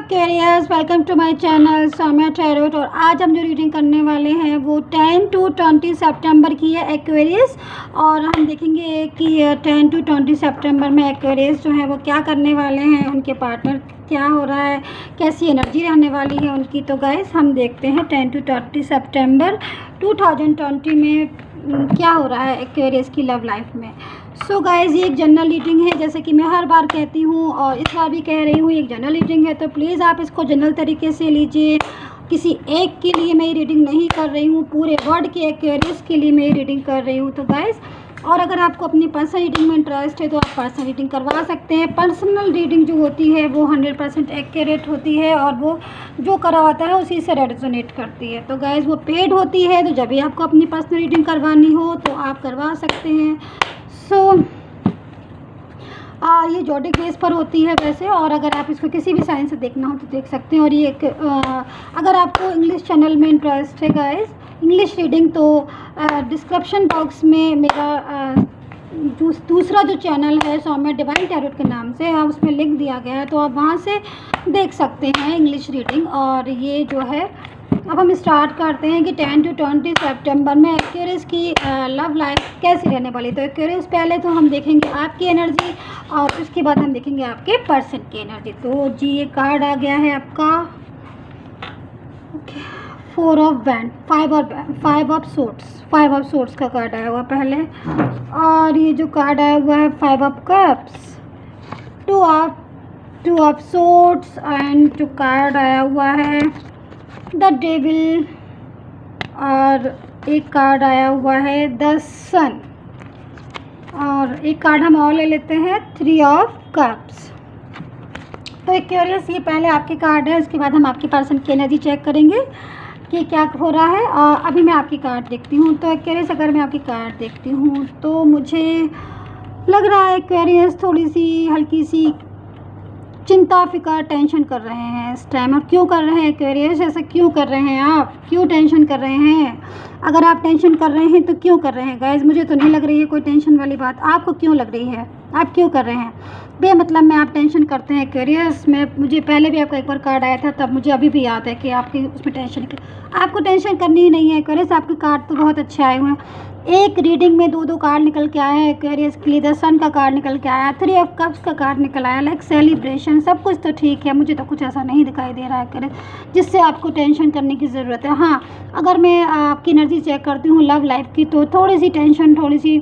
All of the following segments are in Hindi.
Aquarius, welcome to my channel Saumya tarot. और आज हम जो रीडिंग करने वाले हैं वो 10 to 20 सितंबर की है एक्वेरियस। और हम देखेंगे कि 10 to 20 सितंबर में एक्वेरियस जो है वो क्या करने वाले हैं, उनके पार्टनर क्या हो रहा है, कैसी एनर्जी रहने वाली है उनकी। तो गाइस हम देखते हैं 10 to 20 सितंबर 2020 में क्या हो रहा है एक्वेरियस की लव लाइफ में। सो गाइज़ ये एक जनरल रीडिंग है, जैसे कि मैं हर बार कहती हूँ और इस बार भी कह रही हूँ, एक जनरल रीडिंग है। तो प्लीज़ आप इसको जनरल तरीके से लीजिए। किसी एक के लिए मैं ये रीडिंग नहीं कर रही हूँ, पूरे वर्ल्ड के एक्वेरियस के लिए मैं ये रीडिंग कर रही हूँ। तो गाइज़, और अगर आपको अपनी पर्सनल रीडिंग में इंटरेस्ट है तो आप पर्सनल रीडिंग करवा सकते हैं। पर्सनल रीडिंग जो होती है वो 100% एक्यूरेट होती है और वो जो करवाता है उसी से रेजोनेट करती है। तो गाइज़ वो पेड होती है, तो जब भी आपको अपनी पर्सनल रीडिंग करवानी हो तो आप करवा सकते हैं। ये जोडिक बेस पर होती है वैसे, और अगर आप इसको किसी भी साइन से देखना हो तो देख सकते हैं। और ये एक अगर आपको इंग्लिश चैनल में इंटरेस्ट है गाइस, इंग्लिश रीडिंग, तो डिस्क्रिप्शन बॉक्स में मेरा दूसरा जो चैनल है सौम्या डिवाइन टैरोट के नाम से, उसमें लिंक दिया गया है, तो आप वहाँ से देख सकते हैं इंग्लिश रीडिंग। और ये जो है, अब हम स्टार्ट करते हैं कि 10 to 20 सितंबर में एक्वेरियस की लव लाइफ कैसी रहने वाली। तो एक्वेरियस पहले तो हम देखेंगे आपकी एनर्जी और उसके बाद हम देखेंगे आपके पर्सन की एनर्जी। तो जी ये कार्ड आ गया है आपका 4 ऑफ वैंड, 5 ऑफ सोर्ट्स का कार्ड आया हुआ पहले। और ये जो कार्ड आया हुआ है 5 of cups, 2 of sorts and जो कार्ड आया हुआ है द डेविल, और एक कार्ड आया हुआ है द सन, और एक कार्ड हम और ले लेते हैं 3 ऑफ कप्स। तो एक्वेरियस ये पहले आपके कार्ड है, उसके बाद हम आपकी पर्सन की एनर्जी चेक करेंगे कि क्या हो रहा है। और अभी मैं आपकी कार्ड देखती हूँ। तो एक्वेरियस अगर मैं आपकी कार्ड देखती हूँ तो मुझे लग रहा है एक्वेरियस थोड़ी सी हल्की सी चिंता, फिक्र, टेंशन कर रहे हैं इस टाइम। और क्यों कर रहे हैं एक्वेरियस, ऐसा क्यों कर रहे हैं आप, क्यों टेंशन कर रहे हैं? अगर आप टेंशन कर रहे हैं तो क्यों कर रहे हैं गाइज? मुझे तो नहीं लग रही है कोई टेंशन वाली बात। आपको क्यों लग रही है, आप क्यों कर रहे हैं? बेमतलब में आप टेंशन करते हैं एक्वेरियस। मुझे पहले भी आपका एक बार कार्ड आया था, तब मुझे अभी भी याद है कि आपकी उसमें टेंशन, आपको टेंशन करनी ही नहीं है एक्वेरियस। आपके कार्ड तो बहुत अच्छे आए हुए हैं। एक रीडिंग में 2 कार्ड निकल के आया है एक्वेरियस के लिए। द सन का कार्ड निकल के आया, 3 ऑफ कप्स का कार्ड निकल आया, लाइक सेलिब्रेशन। सब कुछ तो ठीक है, मुझे तो कुछ ऐसा नहीं दिखाई दे रहा है एक्वेरियस जिससे आपको टेंशन करने की ज़रूरत है। हाँ, अगर मैं आपकी एनर्जी चेक करती हूँ लव लाइफ की, तो थोड़ी सी टेंशन, थोड़ी सी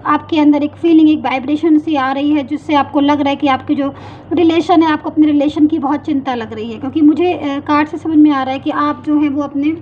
आपके अंदर एक फीलिंग, एक वाइब्रेशन सी आ रही है, जिससे आपको लग रहा है कि आपकी जो रिलेशन है, आपको अपने रिलेशन की बहुत चिंता लग रही है। क्योंकि मुझे कार्ड से समझ में आ रहा है कि आप जो है वो अपने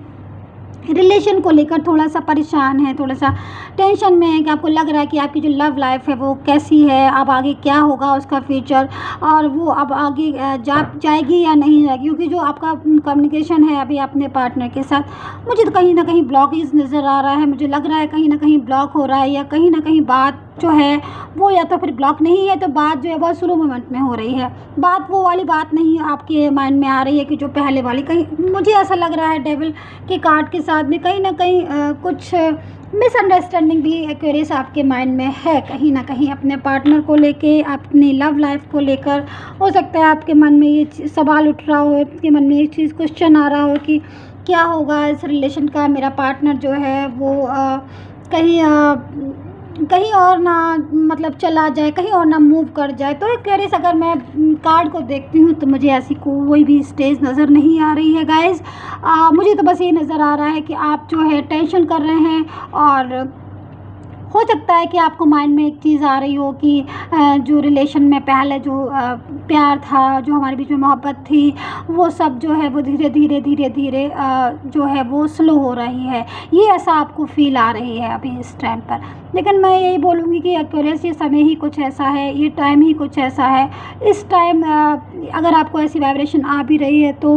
रिलेशन को लेकर थोड़ा सा परेशान है, थोड़ा सा टेंशन में है, कि आपको लग रहा है कि आपकी जो लव लाइफ है वो कैसी है, अब आगे क्या होगा उसका फ्यूचर, और वो अब आगे जाएगी या नहीं जाएगी। क्योंकि जो आपका कम्युनिकेशन है अभी अपने पार्टनर के साथ, मुझे तो कहीं ना कहीं ब्लॉकेज नज़र आ रहा है। मुझे लग रहा है कहीं ना कहीं ब्लॉक हो रहा है, या कहीं ना कहीं बात जो है वो, या तो फिर ब्लॉक नहीं है तो बात जो है बहुत स्लो मोमेंट में हो रही है। बात वो वाली बात नहीं आपके माइंड में आ रही है कि जो पहले वाली। कहीं मुझे ऐसा लग रहा है डेविल के कार्ड के साथ में कहीं ना कहीं कुछ मिसअंडरस्टैंडिंग भी एक्वेरियस आपके माइंड में है, कहीं ना कहीं अपने पार्टनर को लेके, अपनी लव लाइफ को लेकर। हो सकता है आपके मन में ये सवाल उठ रहा हो, आपके मन में एक चीज़ क्वेश्चन आ रहा हो कि क्या होगा इस रिलेशन का, मेरा पार्टनर जो है वो कहीं और ना मतलब चला जाए, कहीं और ना मूव कर जाए। तो एक्वेरियस अगर मैं कार्ड को देखती हूँ तो मुझे ऐसी कोई भी स्टेज नज़र नहीं आ रही है गाइज़। मुझे तो बस ये नज़र आ रहा है कि आप जो है टेंशन कर रहे हैं, और हो सकता है कि आपको माइंड में एक चीज़ आ रही हो कि जो रिलेशन में पहले जो प्यार था, जो हमारे बीच में मोहब्बत थी, वो सब जो है वो धीरे धीरे जो है वो स्लो हो रही है। ये ऐसा आपको फील आ रही है अभी इस टाइम पर। लेकिन मैं यही बोलूँगी कि एक्वेरियस ये समय ही कुछ ऐसा है, ये टाइम ही कुछ ऐसा है। इस टाइम अगर आपको ऐसी वाइब्रेशन आ भी रही है तो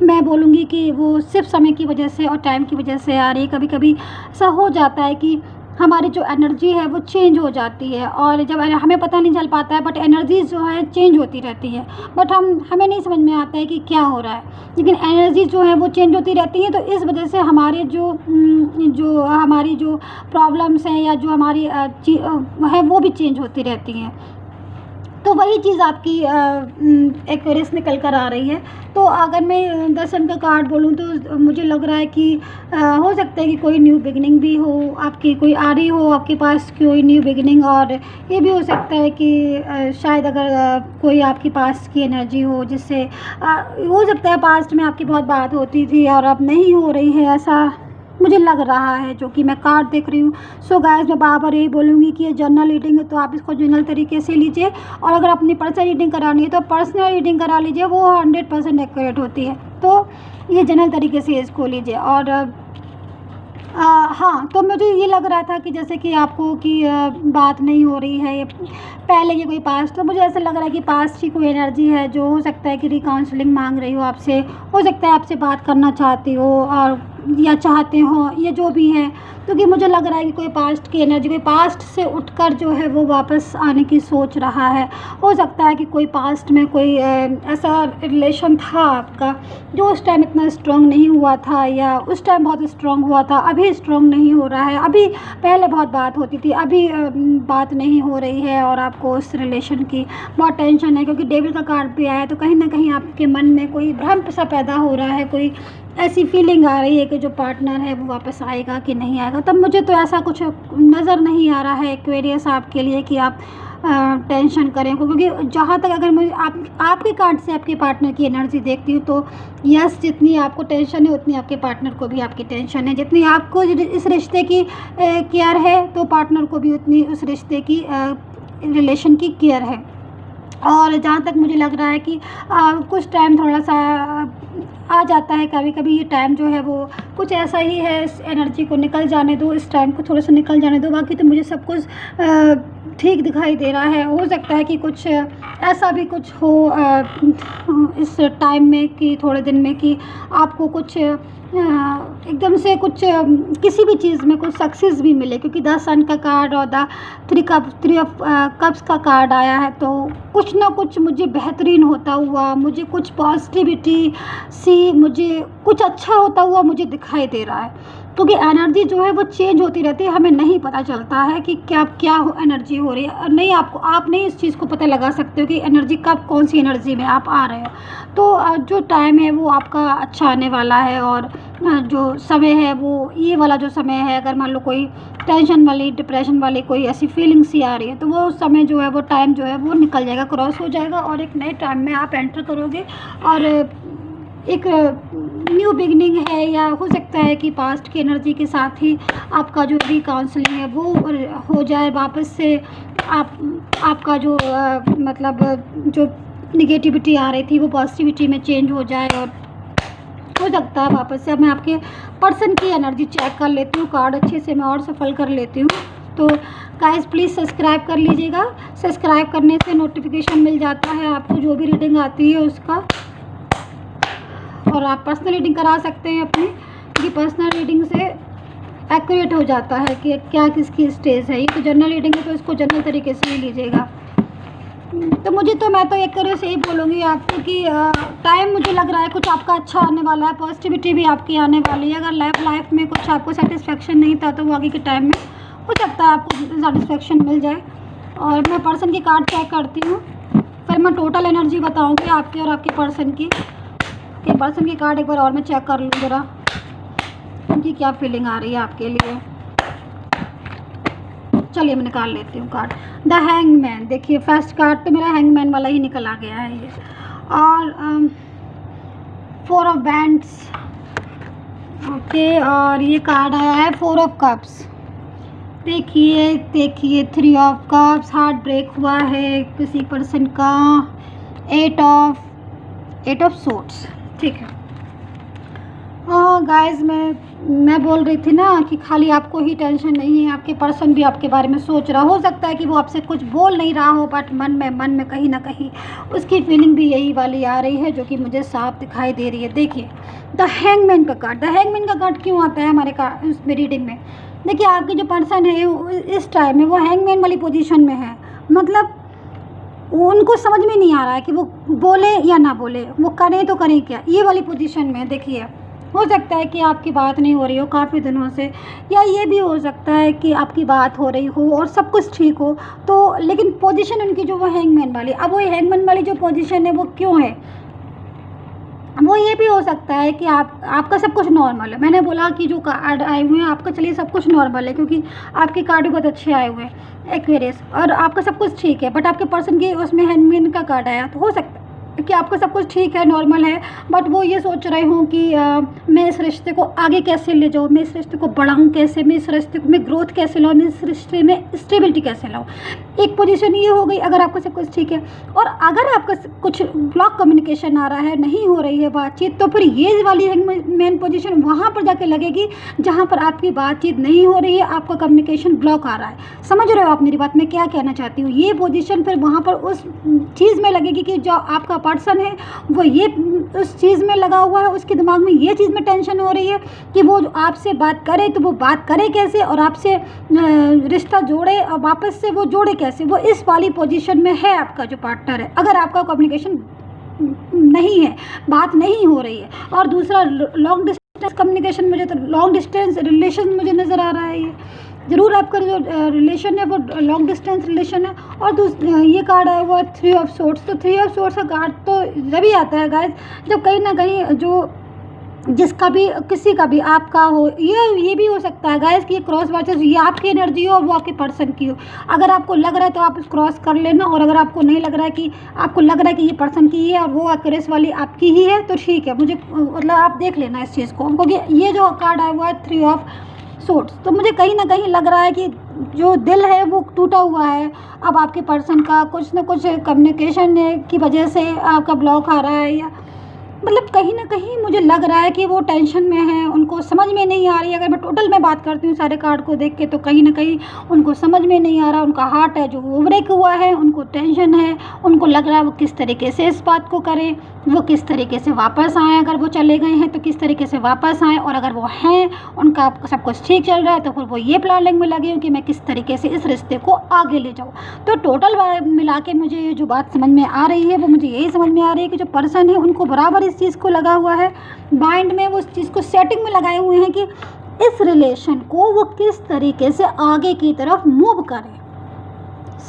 मैं बोलूँगी कि वो सिर्फ समय की वजह से और टाइम की वजह से आ रही है। कभी कभी ऐसा हो जाता है कि हमारी जो एनर्जी है वो चेंज हो जाती है, और जब हमें पता नहीं चल पाता है, बट एनर्जीज जो है चेंज होती रहती है, बट हमें नहीं समझ में आता है कि क्या हो रहा है। लेकिन एनर्जी जो है वो चेंज होती रहती हैं, तो इस वजह से हमारे हमारी जो प्रॉब्लम्स हैं या जो हमारी है वो भी चेंज होती रहती हैं। तो वही चीज़ आपकी एक्वेरियस निकल कर आ रही है। तो अगर मैं 10 सन का कार्ड बोलूँ तो मुझे लग रहा है कि हो सकता है कि कोई न्यू बिगिनिंग भी हो आपकी, कोई आ रही हो आपके पास कोई न्यू बिगिनिंग। और ये भी हो सकता है कि शायद अगर कोई आपके पास की एनर्जी हो जिससे हो सकता है पास्ट में आपकी बहुत बात होती थी और अब नहीं हो रही है, ऐसा मुझे लग रहा है जो कि मैं कार्ड देख रही हूँ। सो गाइस, मैं बार बार यही बोलूँगी कि ये जनरल रीडिंग है तो आप इसको जनरल तरीके से लीजिए, और अगर अपनी पर्सनल रीडिंग करानी है तो पर्सनल रीडिंग करा लीजिए, वो 100% एक्यूरेट होती है। तो ये जनरल तरीके से इसको लीजिए। और हाँ, तो मुझे ये लग रहा था कि जैसे कि आपको कि बात नहीं हो रही है, ये पहले की कोई पास्ट, तो मुझे ऐसा लग रहा है कि पास्ट की कोई एनर्जी है जो हो सकता है कि रिकाउंसलिंग मांग रही हो आपसे, हो सकता है आपसे बात करना चाहती हो और या चाहते हो, ये जो भी है। क्योंकि मुझे लग रहा है कि कोई पास्ट की एनर्जी, कोई पास्ट से उठकर जो है वो वापस आने की सोच रहा है। हो सकता है कि कोई पास्ट में कोई ऐसा रिलेशन था आपका जो उस टाइम इतना स्ट्रॉन्ग नहीं हुआ था, या उस टाइम बहुत स्ट्रॉन्ग हुआ था, अभी स्ट्रॉन्ग नहीं हो रहा है। अभी पहले बहुत बात होती थी, अभी बात नहीं हो रही है और आपको उस रिलेशन की बहुत टेंशन है। क्योंकि डेविल का कार्ड भी आया है, तो कहीं ना कहीं आपके मन में कोई भ्रम सा पैदा हो रहा है, कोई ऐसी फीलिंग आ रही है कि जो पार्टनर है वो वापस आएगा कि नहीं आएगा। तब मुझे तो ऐसा कुछ नज़र नहीं आ रहा है एक्वेरियस आपके लिए कि आप टेंशन करें। क्योंकि जहाँ तक अगर मुझे आपके कार्ड से आपके पार्टनर की एनर्जी देखती हूँ तो यस, जितनी आपको टेंशन है उतनी आपके पार्टनर को भी आपकी टेंशन है। जितनी आपको इस रिश्ते की केयर है तो पार्टनर को भी उतनी उस रिश्ते की रिलेशन की केयर है। और जहाँ तक मुझे लग रहा है कि कुछ टाइम थोड़ा सा आ जाता है, कभी कभी ये टाइम जो है वो कुछ ऐसा ही है, इस एनर्जी को निकल जाने दो, इस टाइम को थोड़ा सा निकल जाने दो। बाकी तो मुझे सब कुछ ठीक दिखाई दे रहा है। हो सकता है कि कुछ ऐसा भी कुछ हो इस टाइम में कि थोड़े दिन में कि आपको कुछ एकदम से कुछ किसी भी चीज़ में कुछ सक्सेस भी मिले। क्योंकि 10 सन का कार्ड और द 3 ऑफ कप्स का कार्ड आया है, तो कुछ ना कुछ मुझे बेहतरीन होता हुआ, मुझे कुछ पॉजिटिविटी सी, मुझे कुछ अच्छा होता हुआ मुझे दिखाई दे रहा है। क्योंकि एनर्जी जो है वो चेंज होती रहती है, हमें नहीं पता चलता है कि क्या एनर्जी हो रही है, और नहीं आप नहीं इस चीज़ को पता लगा सकते हो कि एनर्जी कब कौन सी एनर्जी में आप आ रहे हो। तो जो टाइम है वो आपका अच्छा आने वाला है, और जो समय है वो ये वाला जो समय है, अगर मान लो कोई टेंशन वाली, डिप्रेशन वाली कोई ऐसी फीलिंग सी आ रही है तो वो समय जो है, वो टाइम जो है वो निकल जाएगा, क्रॉस हो जाएगा, और एक नए टाइम में आप एंटर करोगे। और एक न्यू बिगनिंग है, या हो सकता है कि पास्ट की एनर्जी के साथ ही आपका जो भी काउंसलिंग है वो हो जाए, वापस से आपका जो मतलब जो निगेटिविटी आ रही थी वो पॉजिटिविटी में चेंज हो जाए। और हो सकता है वापस से मैं आपके पर्सन की एनर्जी चेक कर लेती हूँ, कार्ड अच्छे से मैं और सफल कर लेती हूँ। तो गाइस प्लीज़ सब्सक्राइब कर लीजिएगा, सब्सक्राइब करने से नोटिफिकेशन मिल जाता है आपको जो भी रीडिंग आती है उसका। और आप पर्सनल रीडिंग करा सकते हैं अपनी, क्योंकि पर्सनल रीडिंग से एक्यूरेट हो जाता है कि क्या किसकी स्टेज है। ये तो जनरल रीडिंग है तो इसको जनरल तरीके से ही लीजिएगा। तो मैं तो एक तरह से ही बोलूँगी आपको कि टाइम मुझे लग रहा है कुछ आपका अच्छा आने वाला है, पॉजिटिविटी भी आपकी आने वाली है। अगर लाइफ में कुछ आपको सेटिस्फेक्शन नहीं था तो वो आगे के टाइम में हो सकता है आपको सेटिस्फेक्शन मिल जाए। और मैं पर्सन की कार्ड चेक करती हूँ, फिर मैं टोटल एनर्जी बताऊँगी आपकी और आपके पर्सन की। कि पर्सन की कार्ड एक बार और मैं चेक कर लूँ ज़रा, उनकी क्या फीलिंग आ रही है आपके लिए। चलिए मैं निकाल लेती हूँ कार्ड। द हैंगमैन, देखिए फर्स्ट कार्ड तो मेरा हैंगमैन वाला ही निकल आ गया है ये। और 4 ऑफ बैंड्स, ओके। और ये कार्ड आया है 4 ऑफ कप्स। देखिए 3 ऑफ कप्स, हार्ट ब्रेक हुआ है किसी पर्सन का। 8 ऑफ सोर्ड्स, ठीक है। गाइस मैं बोल रही थी ना कि खाली आपको ही टेंशन नहीं है, आपके पर्सन भी आपके बारे में सोच रहा हो सकता है कि वो आपसे कुछ बोल नहीं रहा हो, बट मन में कहीं ना कहीं उसकी फीलिंग भी यही वाली आ रही है जो कि मुझे साफ दिखाई दे रही है। देखिए द हैंगमैन का कार्ड, द हैंगमैन का कार्ड क्यों आता है हमारे उसमें रीडिंग में? देखिए आपके जो पर्सन है इस टाइम में वो हैंगमैन वाली पोजीशन में है, मतलब उनको समझ में नहीं आ रहा है कि वो बोले या ना बोले, वो करें तो करें क्या, ये वाली पोजीशन में। देखिए हो सकता है कि आपकी बात नहीं हो रही हो काफ़ी दिनों से, या ये भी हो सकता है कि आपकी बात हो रही हो और सब कुछ ठीक हो, तो लेकिन पोजीशन उनकी जो वो हैंगमैन वाली, अब वो हैंगमैन वाली जो पोजीशन है वो क्यों है? वो ये भी हो सकता है कि आपका सब कुछ नॉर्मल है। मैंने बोला कि जो कार्ड आए हुए हैं आपका, चलिए सब कुछ नॉर्मल है क्योंकि आपके कार्ड भी बहुत अच्छे आए हुए हैं एक्वेरियस, और आपका सब कुछ ठीक है, बट आपके पर्सन के उसमें हैंगमैन का कार्ड आया, तो हो सकता है कि आपका सब कुछ ठीक है, नॉर्मल है, बट वो ये सोच रहे हों कि मैं इस रिश्ते को आगे कैसे ले जाऊँ, मैं इस रिश्ते को बढ़ाऊँ कैसे, मैं इस रिश्ते में ग्रोथ कैसे लाऊँ, मैं इस रिश्ते में स्टेबिलिटी कैसे लाऊँ। एक पोजीशन ये हो गई अगर आपका सब कुछ ठीक है। और अगर आपका कुछ ब्लॉक कम्युनिकेशन आ रहा है, नहीं हो रही है बातचीत, तो फिर ये वाली मेन पोजीशन वहाँ पर जाके लगेगी जहाँ पर आपकी बातचीत नहीं हो रही है, आपका कम्युनिकेशन ब्लॉक आ रहा है। समझ रहे हो आप मेरी बात, मैं क्या कहना चाहती हूँ? ये पोजीशन फिर वहाँ पर उस चीज़ में लगेगी कि जो आपका पर्सन है वो ये उस चीज़ में लगा हुआ है, उसके दिमाग में ये चीज़ में टेंशन हो रही है कि वो आपसे बात करे तो वो बात करे कैसे, और आपसे रिश्ता जोड़े और वापस से वो जोड़े कैसे। वो इस वाली पोजीशन में है आपका जो पार्टनर है, अगर आपका कम्युनिकेशन नहीं है, बात नहीं हो रही है। और दूसरा लॉन्ग डिस्टेंस कम्युनिकेशन, मुझे तो लॉन्ग डिस्टेंस रिलेशन मुझे नज़र आ रहा है। ये ज़रूर आपका जो रिलेशन है वो लॉन्ग डिस्टेंस रिलेशन है। और ये कार्ड आया हुआ है 3 ऑफ सोर्ड्स, तो 3 ऑफ सोर्ड्स का कार्ड तो जब ही आता है गाइस जब कहीं ना कहीं जो जिसका भी किसी का भी आपका हो, ये भी हो सकता है गाइस कि ये क्रॉस वर्सेस ये आपकी एनर्जी हो और वो आपके पर्सन की हो। अगर आपको लग रहा है तो आप क्रॉस कर लेना, और अगर आपको नहीं लग रहा है, कि आपको लग रहा है कि ये पर्सन की ही है और वो एक्रेस वाली आपकी ही है, तो ठीक है, मुझे मतलब आप देख लेना इस चीज़ को, क्योंकि ये जो कार्ड आया हुआ है 3 ऑफ सोर्ड्स, तो मुझे कहीं ना कहीं लग रहा है कि जो दिल है वो टूटा हुआ है। अब आपके पर्सन का कुछ ना कुछ कम्युनिकेशन की वजह से आपका ब्लॉक आ रहा है, या मतलब कहीं ना कहीं मुझे लग रहा है कि वो टेंशन में है, उनको समझ में नहीं आ रही है। अगर मैं टोटल में बात करती हूँ सारे कार्ड को देख के, तो कहीं ना कहीं उनको समझ में नहीं आ रहा, उनका हार्ट है जो वो ब्रेक हुआ है, उनको टेंशन है, उनको लग रहा है वो किस तरीके से इस बात को करें, वो किस तरीके से वापस आएँ, अगर वो चले गए हैं तो किस तरीके से वापस आएँ, और अगर वो हैं उनका सब कुछ ठीक चल रहा है तो फिर वो ये प्लानिंग में लगे हो कि मैं किस तरीके से इस रिश्ते को आगे ले जाऊँ। तो टोटल मिला के मुझे जो बात समझ में आ रही है वो मुझे यही समझ में आ रही है कि जो पर्सन है उनको बराबर इस चीज़ को लगा हुआ है माइंड में, वो इस चीज़ को सेटिंग में लगाए हुए हैं कि इस रिलेशन को वो किस तरीके से आगे की तरफ मूव करें।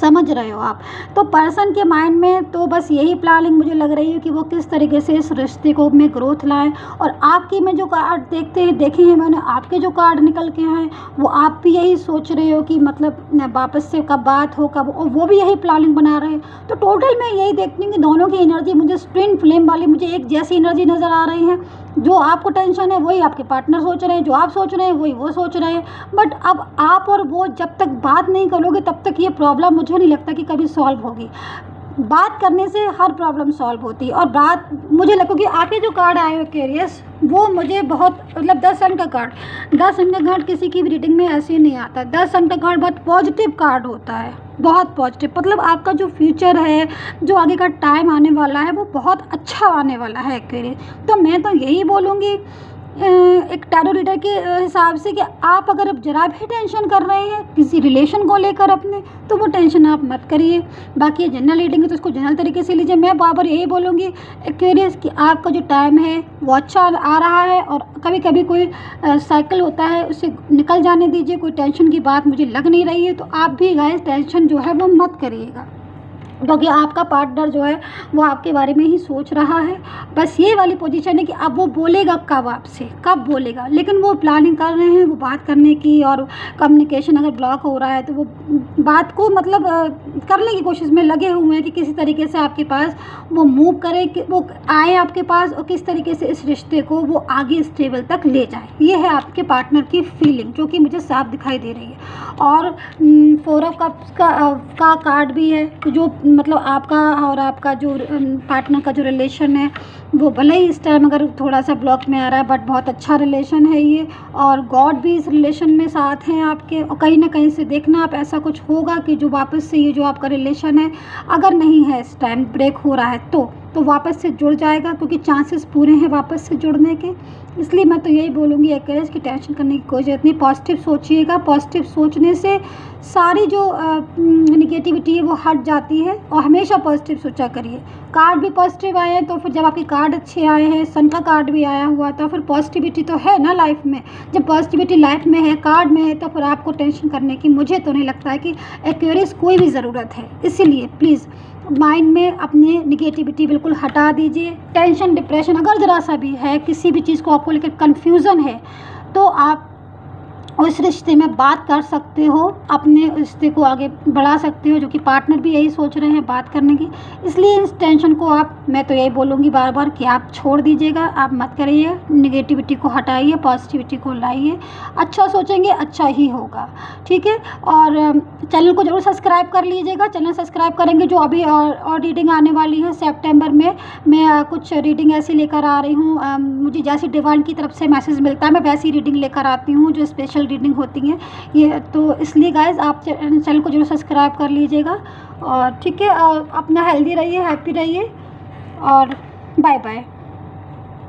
समझ रहे हो आप? तो पर्सन के माइंड में तो बस यही प्लानिंग मुझे लग रही है कि वो किस तरीके से इस रिश्ते को में ग्रोथ लाएं। और आपकी में जो कार्ड देखे हैं मैंने, आपके जो कार्ड निकल के हैं वो आप भी यही सोच रहे हो कि मतलब वापस से कब बात हो, कब, और वो भी यही प्लानिंग बना रहे हैं। तो टोटल मैं यही देखती हूँ कि दोनों की एनर्जी मुझे ट्विन फ्लेम वाली, मुझे एक जैसी एनर्जी नज़र आ रही है। जो आपको टेंशन है वही आपके पार्टनर सोच रहे हैं, जो आप सोच रहे हैं वही वो सोच रहे हैं। बट अब आप और वो जब तक बात नहीं करोगे तब तक ये प्रॉब्लम मुझे नहीं लगता कि कभी सॉल्व होगी। बात करने से हर प्रॉब्लम सॉल्व होती है। और बात मुझे लगता है कि आपके जो कार्ड आए हो क्यूरियस, वो मुझे बहुत मतलब 10 सन का कार्ड, 10 सन का कार्ड किसी की भी रीडिंग में ऐसे ही नहीं आता। 10 सन का कार्ड बहुत पॉजिटिव कार्ड होता है, बहुत पॉजिटिव, मतलब आपका जो फ्यूचर है, जो आगे का टाइम आने वाला है वो बहुत अच्छा आने वाला है एक्चुअली। तो मैं तो यही बोलूँगी एक टैरो रीडर के हिसाब से कि आप अगर अब जरा भी टेंशन कर रहे हैं किसी रिलेशन को लेकर अपने, तो वो टेंशन आप मत करिए। बाकी जनरल रीडिंग है तो उसको जनरल तरीके से लीजिए। मैं बार यही बोलूँगी एक्वेरियस कि आपका जो टाइम है वो अच्छा आ रहा है, और कभी कभी कोई साइकिल होता है उससे निकल जाने दीजिए। कोई टेंशन की बात मुझे लग नहीं रही है, तो आप भी गाइस टेंशन जो है वो मत करिएगा, क्योंकि आपका पार्टनर जो है वो आपके बारे में ही सोच रहा है। बस ये वाली पोजीशन है कि अब वो बोलेगा कब, आपसे कब बोलेगा, लेकिन वो प्लानिंग कर रहे हैं वो बात करने की। और कम्युनिकेशन अगर ब्लॉक हो रहा है तो वो बात को मतलब करने की कोशिश में लगे हुए हैं कि किसी तरीके से आपके पास वो मूव करे, कि वो आए आपके पास और किस तरीके से इस रिश्ते को वो आगे स्टेबल तक ले जाए। ये है आपके पार्टनर की फीलिंग जो कि मुझे साफ दिखाई दे रही है। और 4 ऑफ कप्स का कार्ड भी है, जो मतलब आपका और आपका जो पार्टनर का जो रिलेशन है वो भले ही इस टाइम अगर थोड़ा सा ब्लॉक में आ रहा है, बट बहुत अच्छा रिलेशन है ये। और गॉड भी इस रिलेशन में साथ हैं आपके, और कहीं ना कहीं से देखना आप ऐसा कुछ होगा कि जो वापस से ये जो आपका रिलेशन है, अगर नहीं है इस टाइम ब्रेक हो रहा है तो वापस से जुड़ जाएगा, क्योंकि चांसेस पूरे हैं वापस से जुड़ने के। इसलिए मैं तो यही बोलूँगी एक्वेरियस की टेंशन करने की कोई ज़रूरत नहीं। पॉजिटिव सोचिएगा, पॉजिटिव सोचने से सारी जो निगेटिविटी है वो हट जाती है, और हमेशा पॉजिटिव सोचा करिए। कार्ड भी पॉजिटिव आए हैं, तो फिर जब आपके कार्ड अच्छे आए हैं, सन का कार्ड भी आया हुआ, तो फिर पॉजिटिविटी तो है ना लाइफ में। जब पॉजिटिविटी लाइफ में है, कार्ड में है, तो फिर आपको टेंशन करने की मुझे तो नहीं लगता है कि एक्वेरियस कोई भी ज़रूरत है। इसीलिए प्लीज़ माइंड में अपने निगेटिविटी बिल्कुल हटा दीजिए। टेंशन, डिप्रेशन अगर ज़रा सा भी है, किसी भी चीज़ को आपको लेकर कन्फ्यूज़न है, तो आप उस रिश्ते में बात कर सकते हो, अपने रिश्ते को आगे बढ़ा सकते हो, जो कि पार्टनर भी यही सोच रहे हैं बात करने की। इसलिए इस टेंशन को मैं तो यही बोलूँगी बार बार कि आप छोड़ दीजिएगा, आप मत करिए, निगेटिविटी को हटाइए, पॉजिटिविटी को लाइए। अच्छा सोचेंगे अच्छा ही होगा, ठीक है। और चैनल को ज़रूर सब्सक्राइब कर लीजिएगा। चैनल सब्सक्राइब करेंगे जो अभी और रीडिंग आने वाली है सितंबर में। मैं कुछ रीडिंग ऐसी लेकर आ रही हूँ, मुझे जैसी डिवाइन की तरफ से मैसेज मिलता है मैं वैसी रीडिंग लेकर आती हूँ, जो स्पेशल रीडिंग होती हैं ये। तो इसलिए गाइज आप चैनल को जरूर सब्सक्राइब कर लीजिएगा। और ठीक है, अपना हेल्दी रहिए, हैप्पी रहिए, और बाय बाय।